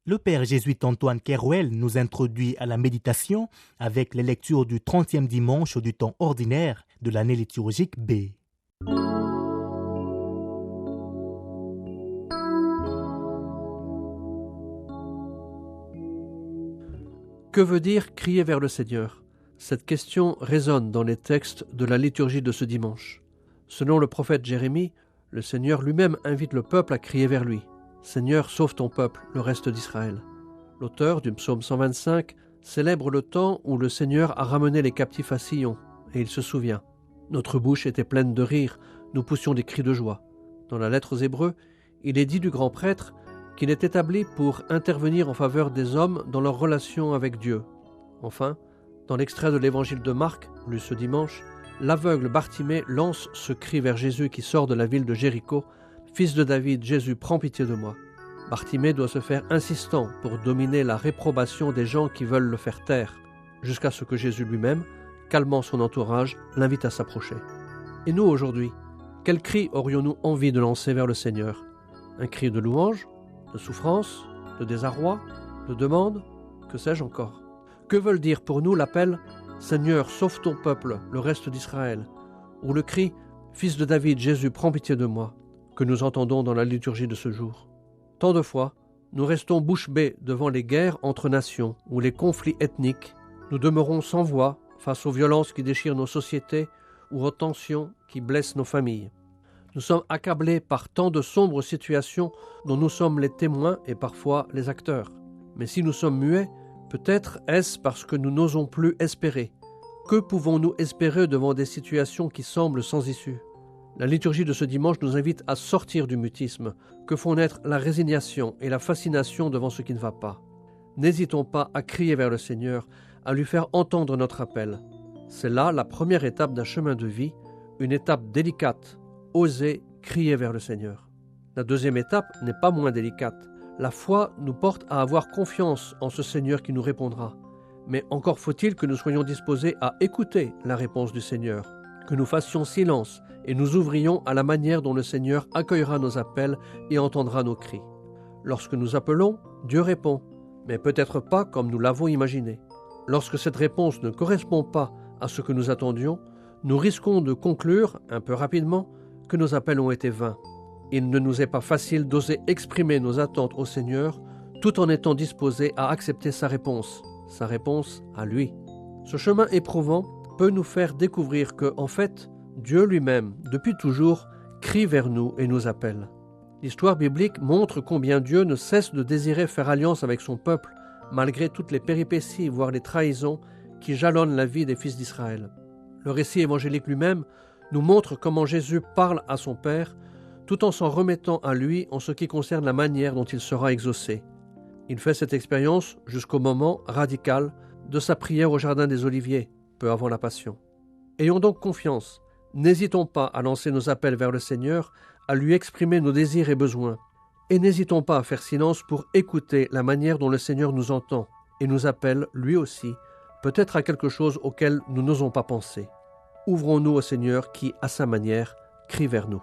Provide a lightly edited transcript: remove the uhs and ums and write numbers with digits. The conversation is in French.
Le père jésuite Antoine Kerouel nous introduit à la méditation avec les lectures du 30e dimanche du temps ordinaire de l'année liturgique B. Que veut dire crier vers le Seigneur ? Cette question résonne dans les textes de la liturgie de ce dimanche. Selon le prophète Jérémie, le Seigneur lui-même invite le peuple à crier vers lui. « Seigneur, sauve ton peuple, le reste d'Israël ». L'auteur du psaume 125 célèbre le temps où le Seigneur a ramené les captifs à Sion, et il se souvient. Notre bouche était pleine de rire, nous poussions des cris de joie. Dans la lettre aux Hébreux, il est dit du grand prêtre qu'il est établi pour intervenir en faveur des hommes dans leur relation avec Dieu. Enfin, dans l'extrait de l'évangile de Marc, lu ce dimanche, l'aveugle Bartimée lance ce cri vers Jésus qui sort de la ville de Jéricho. « Fils de David, Jésus, prends pitié de moi ». Bartimée doit se faire insistant pour dominer la réprobation des gens qui veulent le faire taire, jusqu'à ce que Jésus lui-même, calmant son entourage, l'invite à s'approcher. Et nous aujourd'hui, quel cri aurions-nous envie de lancer vers le Seigneur ? Un cri de louange, de souffrance, de désarroi, de demande, que sais-je encore ? Que veulent dire pour nous l'appel « Seigneur, sauve ton peuple, le reste d'Israël » ou le cri « Fils de David, Jésus, prends pitié de moi » que nous entendons dans la liturgie de ce jour ? Tant de fois, nous restons bouche bée devant les guerres entre nations ou les conflits ethniques. Nous demeurons sans voix face aux violences qui déchirent nos sociétés ou aux tensions qui blessent nos familles. Nous sommes accablés par tant de sombres situations dont nous sommes les témoins et parfois les acteurs. Mais si nous sommes muets, peut-être est-ce parce que nous n'osons plus espérer. Que pouvons-nous espérer devant des situations qui semblent sans issue ? La liturgie de ce dimanche nous invite à sortir du mutisme que font naître la résignation et la fascination devant ce qui ne va pas. N'hésitons pas à crier vers le Seigneur, à lui faire entendre notre appel. C'est là la première étape d'un chemin de vie, une étape délicate. Oser crier vers le Seigneur. La deuxième étape n'est pas moins délicate. La foi nous porte à avoir confiance en ce Seigneur qui nous répondra. Mais encore faut-il que nous soyons disposés à écouter la réponse du Seigneur, que nous fassions silence et nous ouvrions à la manière dont le Seigneur accueillera nos appels et entendra nos cris. Lorsque nous appelons, Dieu répond, mais peut-être pas comme nous l'avons imaginé. Lorsque cette réponse ne correspond pas à ce que nous attendions, nous risquons de conclure, un peu rapidement, que nos appels ont été vains. Il ne nous est pas facile d'oser exprimer nos attentes au Seigneur tout en étant disposés à accepter sa réponse à lui. Ce chemin éprouvant peut nous faire découvrir que, en fait, Dieu lui-même, depuis toujours, crie vers nous et nous appelle. L'histoire biblique montre combien Dieu ne cesse de désirer faire alliance avec son peuple, malgré toutes les péripéties, voire les trahisons, qui jalonnent la vie des fils d'Israël. Le récit évangélique lui-même nous montre comment Jésus parle à son Père, tout en s'en remettant à lui en ce qui concerne la manière dont il sera exaucé. Il fait cette expérience jusqu'au moment radical de sa prière au jardin des Oliviers, peu avant la Passion. Ayons donc confiance, n'hésitons pas à lancer nos appels vers le Seigneur, à lui exprimer nos désirs et besoins, et n'hésitons pas à faire silence pour écouter la manière dont le Seigneur nous entend et nous appelle, lui aussi, peut-être à quelque chose auquel nous n'osons pas penser. Ouvrons-nous au Seigneur qui, à sa manière, crie vers nous.